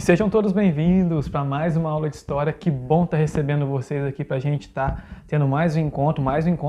sejam todos bem-vindos para mais uma aula de história. Que bom estar recebendo vocês aqui para a gente estar tendo mais um encontro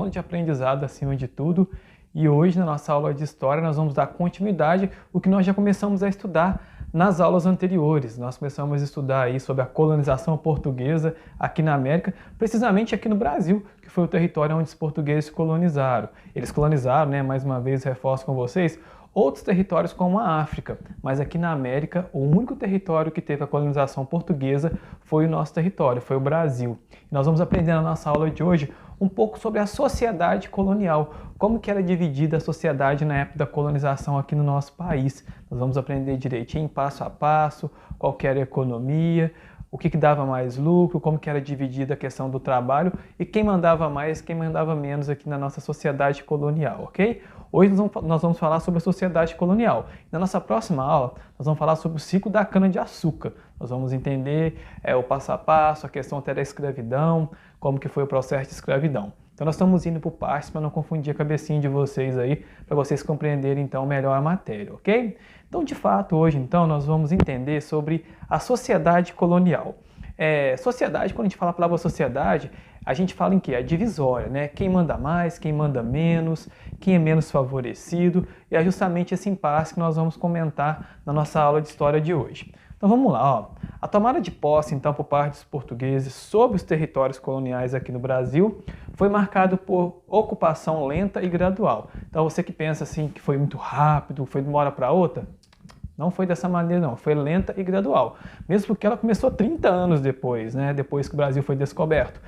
de aprendizado acima de tudo. E hoje, na nossa aula de história, nós vamos dar continuidade ao que nós já começamos a estudar nas aulas anteriores. Nós começamos a estudar aí sobre a colonização portuguesa aqui na América, precisamente aqui no Brasil, que foi o território onde os portugueses colonizaram. Eles colonizaram, né, mais uma vez reforço com vocês, outros territórios como a África, mas aqui na América o único território que teve a colonização portuguesa foi o nosso território, foi o Brasil. E nós vamos aprender na nossa aula de hoje um pouco sobre a sociedade colonial, como que era dividida a sociedade na época da colonização aqui no nosso país. Nós vamos aprender direitinho, passo a passo, qual que era a economia, o que dava mais lucro, como que era dividida a questão do trabalho e quem mandava mais, quem mandava menos aqui na nossa sociedade colonial, ok? Hoje nós vamos falar sobre a sociedade colonial. Na nossa próxima aula, nós vamos falar sobre o ciclo da cana-de-açúcar. Nós vamos entender o passo a passo, a questão até da escravidão, como que foi o processo de escravidão. Então nós estamos indo por partes para não confundir a cabecinha de vocês aí, para vocês compreenderem então melhor a matéria, ok? Então de fato hoje então nós vamos entender sobre a sociedade colonial. Sociedade, quando a gente fala a palavra sociedade, a gente fala em quê? A divisória, né? Quem manda mais, quem manda menos, quem é menos favorecido, e é justamente esse impasse que nós vamos comentar na nossa aula de história de hoje. Então vamos lá, ó. A tomada de posse, então, por parte dos portugueses sobre os territórios coloniais aqui no Brasil foi marcado por ocupação lenta e gradual. Então você que pensa assim que foi muito rápido, foi de uma hora para outra, não foi dessa maneira não, foi lenta e gradual. Mesmo porque ela começou 30 anos depois, né, depois que o Brasil foi descoberto.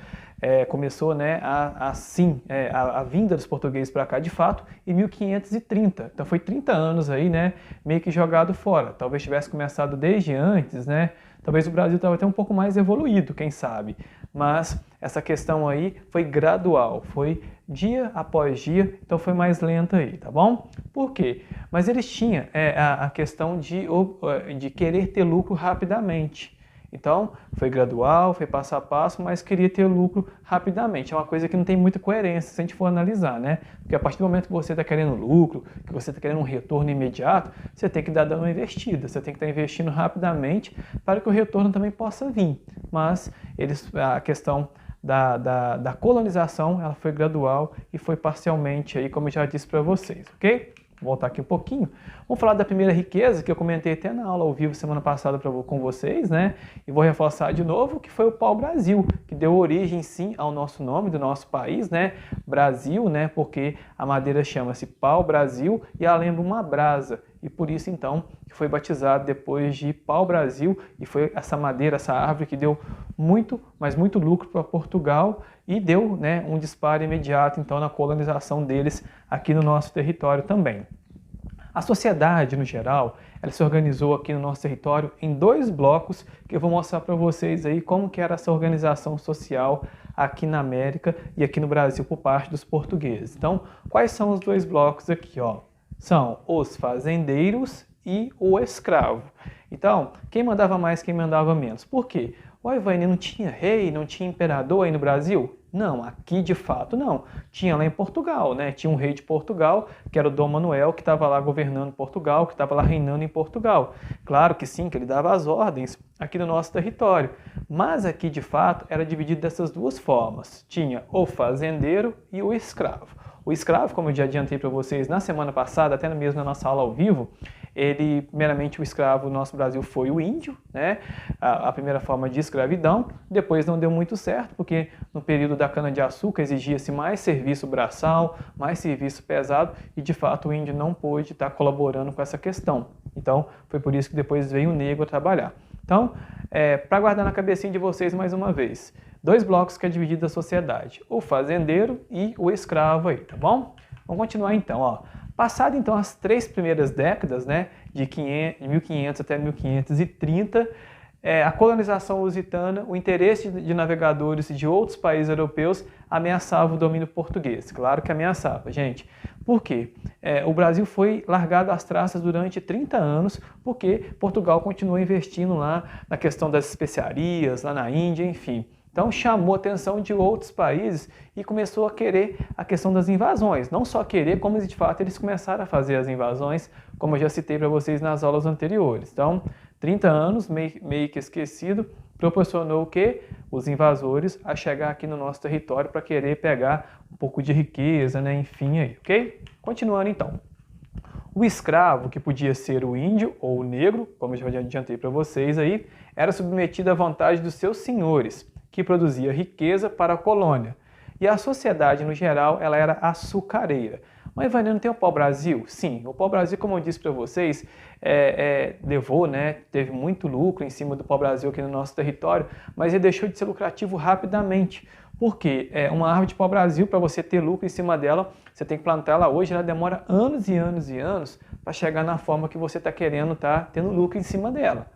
Começou, né, a vinda dos portugueses para cá de fato em 1530. Então foi 30 anos aí, né, meio que jogado fora. Talvez tivesse começado desde antes, né? Talvez o Brasil estava até um pouco mais evoluído, quem sabe. Mas essa questão aí foi gradual, foi dia após dia, então foi mais lenta aí, tá bom? Por quê? Mas eles tinham a questão de querer ter lucro rapidamente. Então, foi gradual, foi passo a passo, mas queria ter lucro rapidamente. É uma coisa que não tem muita coerência se a gente for analisar, né? Porque a partir do momento que você está querendo lucro, que você está querendo um retorno imediato, você tem que dar dando uma investida, você tem que estar investindo rapidamente para que o retorno também possa vir. Mas a questão da colonização, ela foi gradual e foi parcialmente aí, como eu já disse para vocês, ok? Vou voltar aqui um pouquinho. Vamos falar da primeira riqueza, que eu comentei até na aula ao vivo semana passada com vocês, né? E vou reforçar de novo, que foi o pau-brasil, que deu origem, sim, ao nosso nome, do nosso país, né? Brasil, né? Porque a madeira chama-se pau-brasil e ela lembra uma brasa. E por isso, então, que foi batizado depois de pau-brasil e foi essa madeira, essa árvore que deu muito, mas muito lucro para Portugal e deu, né, um disparo imediato, então, na colonização deles aqui no nosso território também. A sociedade, no geral, ela se organizou aqui no nosso território em dois blocos que eu vou mostrar para vocês aí como que era essa organização social aqui na América e aqui no Brasil por parte dos portugueses. Então, quais são os dois blocos aqui, ó? São os fazendeiros e o escravo. Então, quem mandava mais, quem mandava menos. Por quê? O Ivani não tinha rei, não tinha imperador aí no Brasil? Não, aqui de fato não. Tinha lá em Portugal, né? Tinha um rei de Portugal, que era o Dom Manuel, que estava lá governando Portugal, que estava lá reinando em Portugal. Claro que sim, que ele dava as ordens aqui no nosso território. Mas aqui de fato era dividido dessas duas formas. Tinha o fazendeiro e o escravo. O escravo, como eu já adiantei para vocês na semana passada, até mesmo na nossa aula ao vivo, primeiramente o escravo no nosso Brasil foi o índio, né? A primeira forma de escravidão, depois não deu muito certo, porque no período da cana-de-açúcar exigia-se mais serviço braçal, mais serviço pesado, e de fato o índio não pôde estar colaborando com essa questão. Então, foi por isso que depois veio o negro a trabalhar. Então, para guardar na cabecinha de vocês mais uma vez, dois blocos que é dividido a sociedade, o fazendeiro e o escravo aí, tá bom? Vamos continuar então, ó. Passado então as 3 primeiras décadas, né, de 1500 até 1530, a colonização lusitana, o interesse de navegadores de outros países europeus ameaçava o domínio português. Claro que ameaçava, gente. Por quê? O Brasil foi largado às traças durante 30 anos, porque Portugal continuou investindo lá na questão das especiarias, lá na Índia, enfim. Então chamou a atenção de outros países e começou a querer a questão das invasões. Não só querer, como de fato eles começaram a fazer as invasões, como eu já citei para vocês nas aulas anteriores. Então, 30 anos, meio que esquecido, proporcionou o quê? Os invasores a chegar aqui no nosso território para querer pegar um pouco de riqueza, né? Enfim, aí, ok? Continuando então. O escravo, que podia ser o índio ou o negro, como eu já adiantei para vocês aí, era submetido à vontade dos seus senhores, que produzia riqueza para a colônia. E a sociedade, no geral, ela era açucareira. Mas, Ivani, não tem o pau-brasil? Sim, o pau-brasil, como eu disse para vocês, levou, né, teve muito lucro em cima do pau-brasil aqui no nosso território, mas ele deixou de ser lucrativo rapidamente. Por quê? Uma árvore de pau-brasil, para você ter lucro em cima dela, você tem que plantar ela hoje, ela demora anos e anos e anos para chegar na forma que você está querendo, tá tendo lucro em cima dela.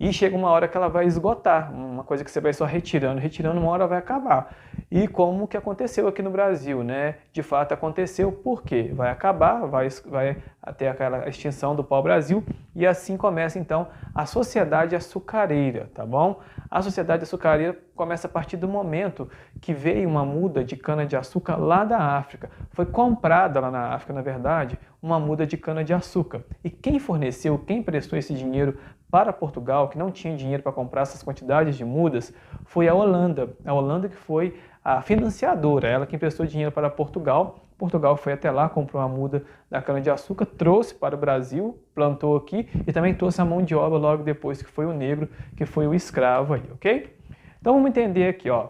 E chega uma hora que ela vai esgotar, uma coisa que você vai só retirando, uma hora vai acabar. E como que aconteceu aqui no Brasil, né? De fato aconteceu, por quê? Vai acabar, vai até aquela extinção do pau-brasil e assim começa então a sociedade açucareira, tá bom? A sociedade açucareira começa a partir do momento que veio uma muda de cana-de-açúcar lá da África. Foi comprada lá na África, na verdade, uma muda de cana-de-açúcar. E quem forneceu, quem prestou esse dinheiro para Portugal, que não tinha dinheiro para comprar essas quantidades de mudas, foi a Holanda. A Holanda que foi a financiadora, ela que emprestou dinheiro para Portugal. Portugal foi até lá, comprou uma muda da cana-de-açúcar, trouxe para o Brasil, plantou aqui e também trouxe a mão de obra logo depois, que foi o negro, que foi o escravo aí, ok? Então vamos entender aqui, ó.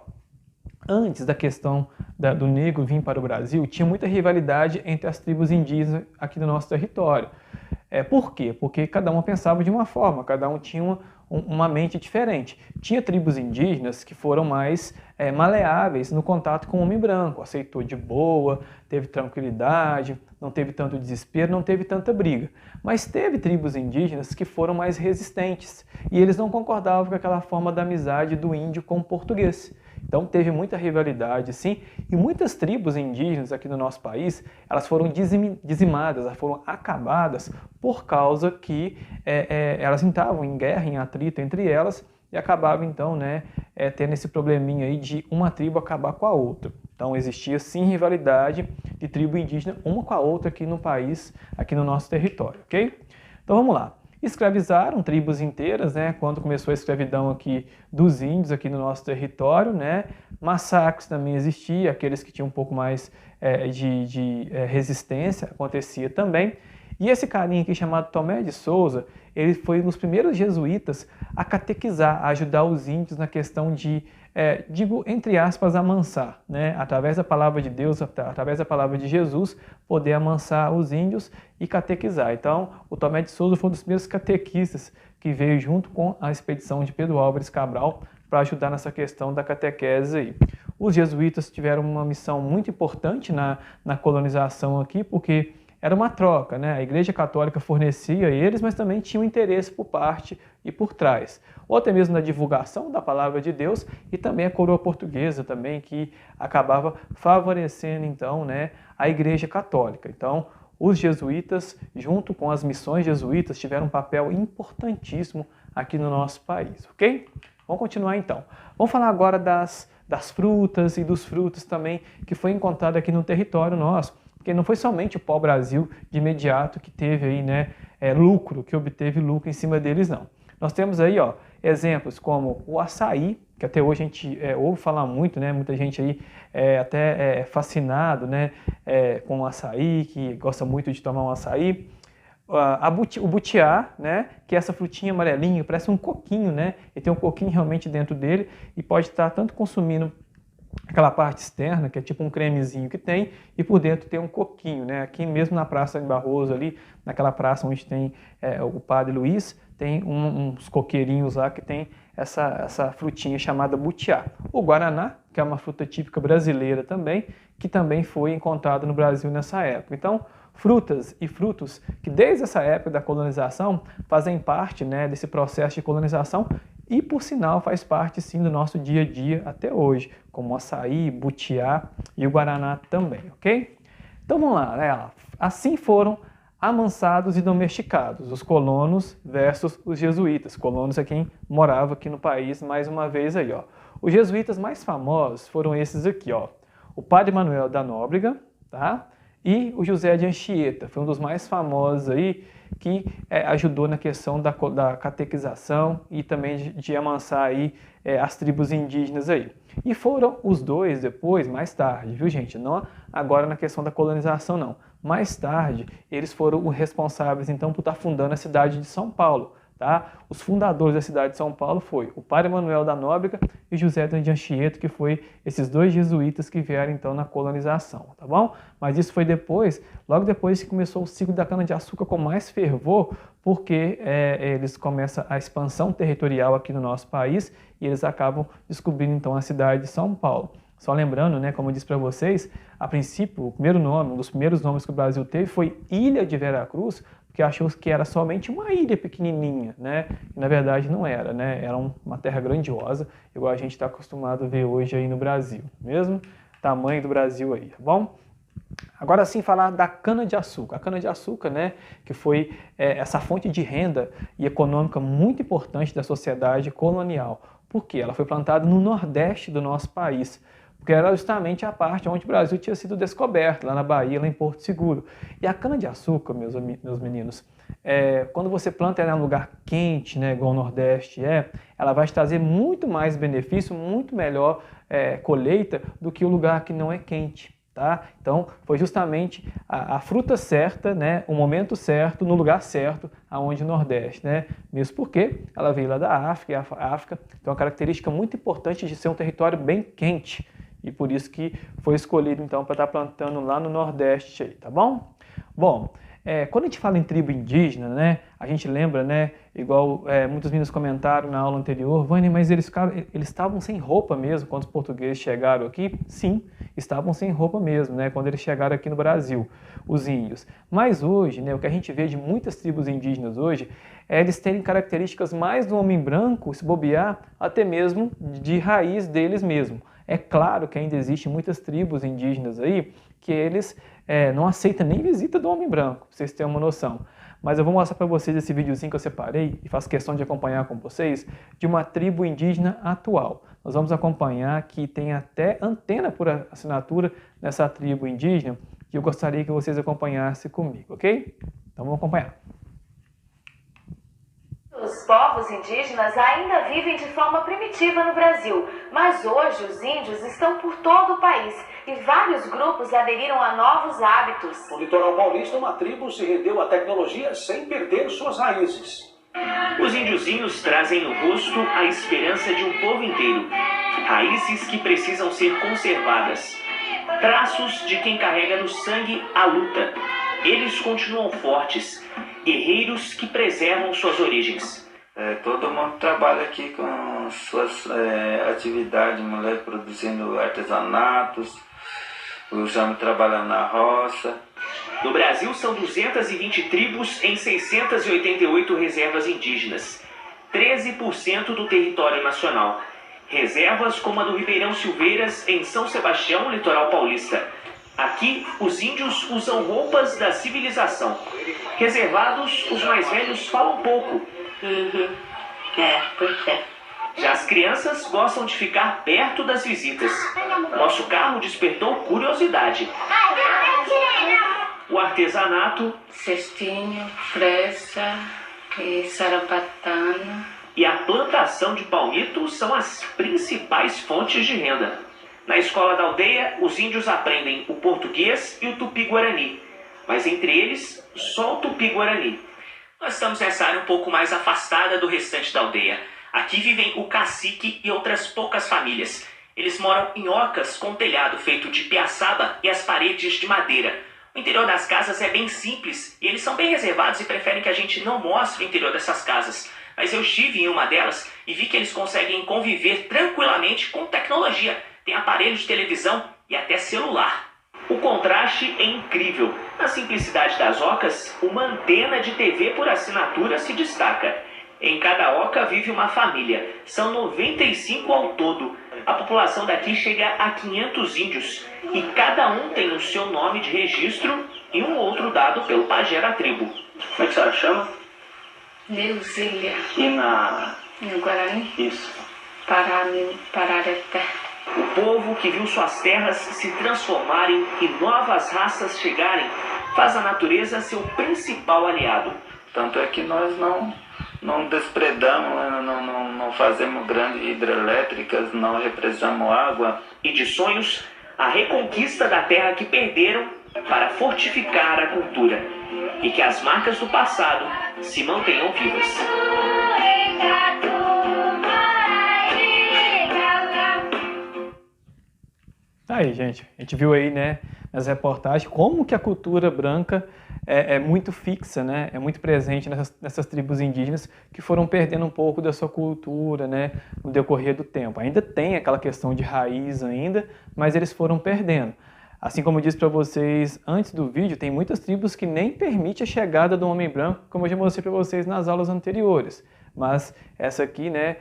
Antes da questão do negro vir para o Brasil, tinha muita rivalidade entre as tribos indígenas aqui no nosso território. Por quê? Porque cada um pensava de uma forma, cada um tinha uma mente diferente. Tinha tribos indígenas que foram mais maleáveis no contato com o homem branco, aceitou de boa, teve tranquilidade, não teve tanto desespero, não teve tanta briga. Mas teve tribos indígenas que foram mais resistentes e eles não concordavam com aquela forma da amizade do índio com o português. Então teve muita rivalidade, sim, e muitas tribos indígenas aqui no nosso país, elas foram dizimadas, elas foram acabadas por causa que elas entravam em guerra, em atrito entre elas, e acabava então, né, tendo esse probleminha aí de uma tribo acabar com a outra. Então existia sim rivalidade de tribo indígena uma com a outra aqui no país, aqui no nosso território, ok? Então vamos lá. Escravizaram tribos inteiras, né, quando começou a escravidão aqui dos índios aqui no nosso território, né, massacres também existiam, aqueles que tinham um pouco mais de resistência, acontecia também. E esse carinha aqui chamado Tomé de Souza, ele foi um dos primeiros jesuítas a catequizar, a ajudar os índios na questão de, digo, entre aspas, amansar, né? Através da palavra de Deus, através da palavra de Jesus, poder amansar os índios e catequizar. Então, o Tomé de Souza foi um dos primeiros catequistas que veio junto com a expedição de Pedro Álvares Cabral para ajudar nessa questão da catequese aí. Os jesuítas tiveram uma missão muito importante na colonização aqui, porque era uma troca, né? A Igreja Católica fornecia eles, mas também tinha um interesse por parte e por trás. Ou até mesmo na divulgação da palavra de Deus e também a coroa portuguesa também, que acabava favorecendo então, né, a Igreja Católica. Então, os jesuítas, junto com as missões jesuítas, tiveram um papel importantíssimo aqui no nosso país, ok? Vamos continuar então. Vamos falar agora das frutas e dos frutos também que foi encontrado aqui no território nosso. Porque não foi somente o pau-brasil de imediato que teve aí, né, lucro, que obteve lucro em cima deles, não. Nós temos aí, ó, exemplos como o açaí, que até hoje a gente ouve falar muito, né, muita gente aí até fascinado, né, com o açaí, que gosta muito de tomar um açaí. O butiá, né, que é essa frutinha amarelinha, parece um coquinho, né, e tem um coquinho realmente dentro dele e pode estar tanto consumindo aquela parte externa, que é tipo um cremezinho que tem, e por dentro tem um coquinho, né? Aqui mesmo na Praça de Barroso, ali, naquela praça onde tem o Padre Luiz, tem uns coqueirinhos lá que tem essa frutinha chamada butiá. O guaraná, que é uma fruta típica brasileira também, que também foi encontrada no Brasil nessa época. Então, frutas e frutos que desde essa época da colonização fazem parte, né, desse processo de colonização e, por sinal, faz parte sim do nosso dia a dia até hoje, como o açaí, butiá e o guaraná também, ok? Então vamos lá, né? Assim foram amansados e domesticados os colonos versus os jesuítas. Colonos é quem morava aqui no país, mais uma vez aí, ó. Os jesuítas mais famosos foram esses aqui, ó. O Padre Manuel da Nóbrega, tá? E o José de Anchieta foi um dos mais famosos aí, que ajudou na questão da catequização e também de amansar aí as tribos indígenas aí. E foram os dois depois, mais tarde, viu gente? Não agora na questão da colonização não. Mais tarde, eles foram os responsáveis então por estar fundando a cidade de São Paulo. Tá? Os fundadores da cidade de São Paulo foi o Padre Manuel da Nóbrega e José de Anchieta, que foi esses dois jesuítas que vieram então na colonização, tá bom? Mas isso foi depois, logo depois que começou o ciclo da cana-de-açúcar com mais fervor, porque eles começam a expansão territorial aqui no nosso país e eles acabam descobrindo então a cidade de São Paulo. Só lembrando, né, como eu disse para vocês, a princípio, o primeiro nome, um dos primeiros nomes que o Brasil teve foi Ilha de Veracruz, porque achou que era somente uma ilha pequenininha, né? E, na verdade não era, né? Era uma terra grandiosa, igual a gente está acostumado a ver hoje aí no Brasil, mesmo tamanho do Brasil aí, tá bom? Agora sim falar da cana-de-açúcar. A cana-de-açúcar, né, que foi essa fonte de renda e econômica muito importante da sociedade colonial. Por quê? Ela foi plantada no nordeste do nosso país, porque era justamente a parte onde o Brasil tinha sido descoberto, lá na Bahia, lá em Porto Seguro. E a cana-de-açúcar, meus meninos, quando você planta ela em um lugar quente, né, igual o Nordeste ela vai te trazer muito mais benefício, muito melhor colheita do que o lugar que não é quente. Tá? Então, foi justamente a fruta certa, né, o momento certo, no lugar certo, aonde o Nordeste, né? Mesmo porque ela veio lá da África, e a África tem uma característica muito importante de ser um território bem quente. E por isso que foi escolhido, então, para estar plantando lá no Nordeste, aí, tá bom? Bom, quando a gente fala em tribo indígena, né, a gente lembra, né, igual muitos meninos comentaram na aula anterior, Vânia, mas eles estavam sem roupa mesmo quando os portugueses chegaram aqui? Sim, estavam sem roupa mesmo, né, quando eles chegaram aqui no Brasil, os índios. Mas hoje, né, o que a gente vê de muitas tribos indígenas hoje é eles terem características mais do homem branco, se bobear, até mesmo de raiz deles mesmo. É claro que ainda existem muitas tribos indígenas aí que eles não aceitam nem visita do homem branco, pra vocês terem uma noção. Mas eu vou mostrar para vocês esse videozinho que eu separei e faço questão de acompanhar com vocês de uma tribo indígena atual. Nós vamos acompanhar que tem até antena por assinatura nessa tribo indígena que eu gostaria que vocês acompanhassem comigo, ok? Então vamos acompanhar. Os povos indígenas ainda vivem de forma primitiva no Brasil, mas hoje os índios estão por todo o país e vários grupos aderiram a novos hábitos. No litoral paulista, uma tribo se rendeu à tecnologia sem perder suas raízes. Os índiozinhos trazem no rosto a esperança de um povo inteiro, raízes que precisam ser conservadas, traços de quem carrega no sangue a luta. Eles continuam fortes, guerreiros que preservam suas origens. Todo mundo trabalha aqui com suas atividades, mulher produzindo artesanatos, os homens trabalhando na roça. No Brasil são 220 tribos em 688 reservas indígenas, 13% do território nacional. Reservas como a do Ribeirão Silveiras, em São Sebastião, litoral paulista. Aqui, os índios usam roupas da civilização. Reservados, os mais velhos falam pouco. Já as crianças gostam de ficar perto das visitas. Nosso carro despertou curiosidade. O artesanato, cestinho, fresa e sarabatana e a plantação de palmito são as principais fontes de renda. Na escola da aldeia, os índios aprendem o português e o tupi-guarani, mas entre eles, só o tupi-guarani. Nós estamos nessa área um pouco mais afastada do restante da aldeia. Aqui vivem o cacique e outras poucas famílias. Eles moram em ocas com telhado feito de piaçaba e as paredes de madeira. O interior das casas é bem simples e eles são bem reservados e preferem que a gente não mostre o interior dessas casas. Mas eu estive em uma delas e vi que eles conseguem conviver tranquilamente com tecnologia. Tem aparelho de televisão e até celular. O contraste é incrível. Na simplicidade das ocas, uma antena de TV por assinatura se destaca. Em cada oca vive uma família. São 95 ao todo. A população daqui chega a 500 índios. E cada um tem o seu nome de registro e um outro dado pelo pajé da tribo. Como é que a senhora chama? Leuzília. E na... No Guarani? Isso. Parareté. O povo que viu suas terras se transformarem e novas raças chegarem faz a natureza seu principal aliado. Tanto é que nós não despredamos, não fazemos grandes hidrelétricas, não represamos água. E de sonhos, a reconquista da terra que perderam para fortificar a cultura. E que as marcas do passado se mantenham vivas. Aí, gente, a gente viu aí, né, nas reportagens, como que a cultura branca é muito fixa, né, é muito presente nessas tribos indígenas que foram perdendo um pouco da sua cultura, né, no decorrer do tempo. Ainda tem aquela questão de raiz ainda, mas eles foram perdendo. Assim como eu disse para vocês antes do vídeo, tem muitas tribos que nem permitem a chegada do homem branco, como eu já mostrei para vocês nas aulas anteriores. Mas essa aqui, né,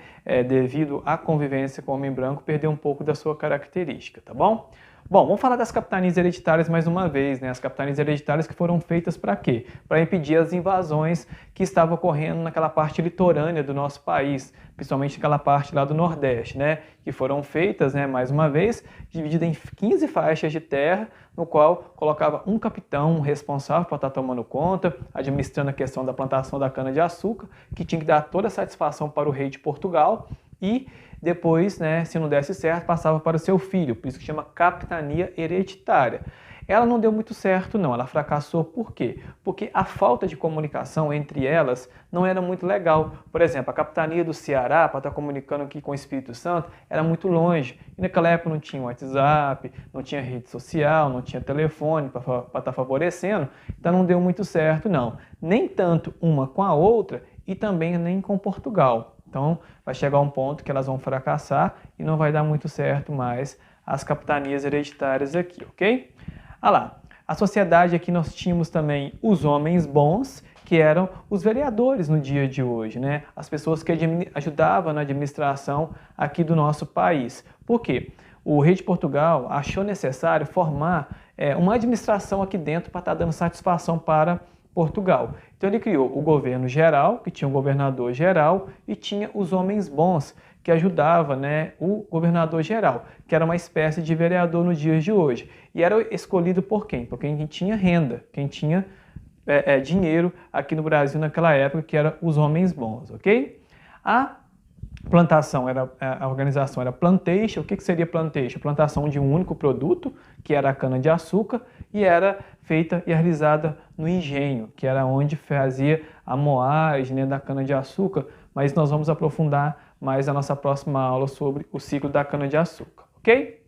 devido à convivência com o homem branco, perdeu um pouco da sua característica, tá bom? Bom, vamos falar das capitanias hereditárias mais uma vez, né? As capitanias hereditárias que foram feitas para quê? Para impedir as invasões que estavam ocorrendo naquela parte litorânea do nosso país, principalmente naquela parte lá do Nordeste, né? Que foram feitas, né, mais uma vez, divididas em 15 faixas de terra, no qual colocava um capitão responsável por estar tomando conta, administrando a questão da plantação da cana-de-açúcar, que tinha que dar toda a satisfação para o rei de Portugal e depois, né, se não desse certo, passava para o seu filho, por isso que chama capitania hereditária. Ela não deu muito certo não, ela fracassou por quê? Porque a falta de comunicação entre elas não era muito legal. Por exemplo, a capitania do Ceará, para estar comunicando aqui com o Espírito Santo, era muito longe. E naquela época não tinha WhatsApp, não tinha rede social, não tinha telefone para estar favorecendo, então não deu muito certo não. Nem tanto uma com a outra e também nem com Portugal. Então vai chegar um ponto que elas vão fracassar e não vai dar muito certo mais as capitanias hereditárias aqui, ok? Ah lá, a sociedade aqui nós tínhamos também os homens bons, que eram os vereadores no dia de hoje, né? As pessoas que ajudavam na administração aqui do nosso país. Por quê? O rei de Portugal achou necessário formar uma administração aqui dentro para estar dando satisfação para Portugal. Então ele criou o governo geral, que tinha o governador geral, e tinha os homens bons, que ajudava, né, o governador geral, que era uma espécie de vereador nos dias de hoje. E era escolhido por quem? Por quem tinha renda, quem tinha dinheiro aqui no Brasil naquela época, que eram os homens bons, ok? A plantação, a organização era plantation. O que seria plantation? Plantação de um único produto, que era a cana-de-açúcar, e era feita e realizada no engenho, que era onde fazia a moagem, né, da cana-de-açúcar, mas nós vamos aprofundar mais na nossa próxima aula sobre o ciclo da cana-de-açúcar, ok?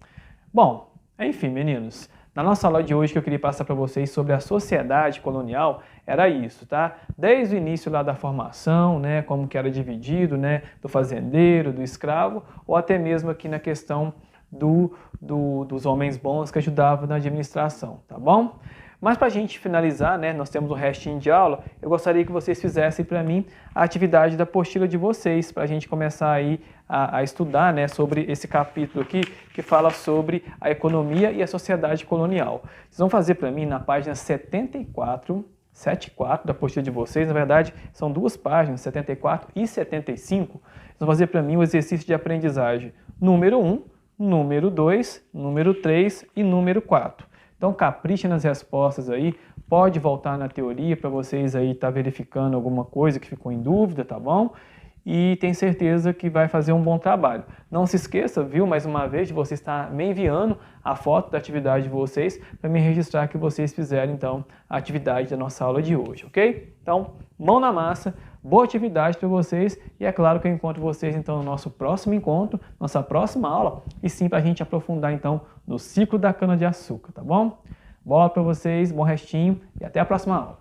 Bom, enfim, meninos, na nossa aula de hoje que eu queria passar para vocês sobre a sociedade colonial, era isso, tá? Desde o início lá da formação, né, como que era dividido, né, do fazendeiro, do escravo, ou até mesmo aqui na questão dos homens bons que ajudavam na administração, tá bom? Mas para a gente finalizar, né, nós temos um restinho de aula, eu gostaria que vocês fizessem para mim a atividade da apostila de vocês, para a gente começar aí a estudar, né, sobre esse capítulo aqui, que fala sobre a economia e a sociedade colonial. Vocês vão fazer para mim na página 74 da apostila de vocês, na verdade são duas páginas, 74 e 75, vocês vão fazer para mim o exercício de aprendizagem número 1, número 2, número 3 e número 4. Então capricha nas respostas aí, pode voltar na teoria para vocês aí estar verificando alguma coisa que ficou em dúvida, tá bom? E tenho certeza que vai fazer um bom trabalho. Não se esqueça, viu, mais uma vez, de você estar me enviando a foto da atividade de vocês para me registrar que vocês fizeram, então, a atividade da nossa aula de hoje, ok? Então, mão na massa, boa atividade para vocês e é claro que eu encontro vocês, então, no nosso próximo encontro, nossa próxima aula, e sim para a gente aprofundar, então, no ciclo da cana-de-açúcar, tá bom? Bola para vocês, bom restinho e até a próxima aula.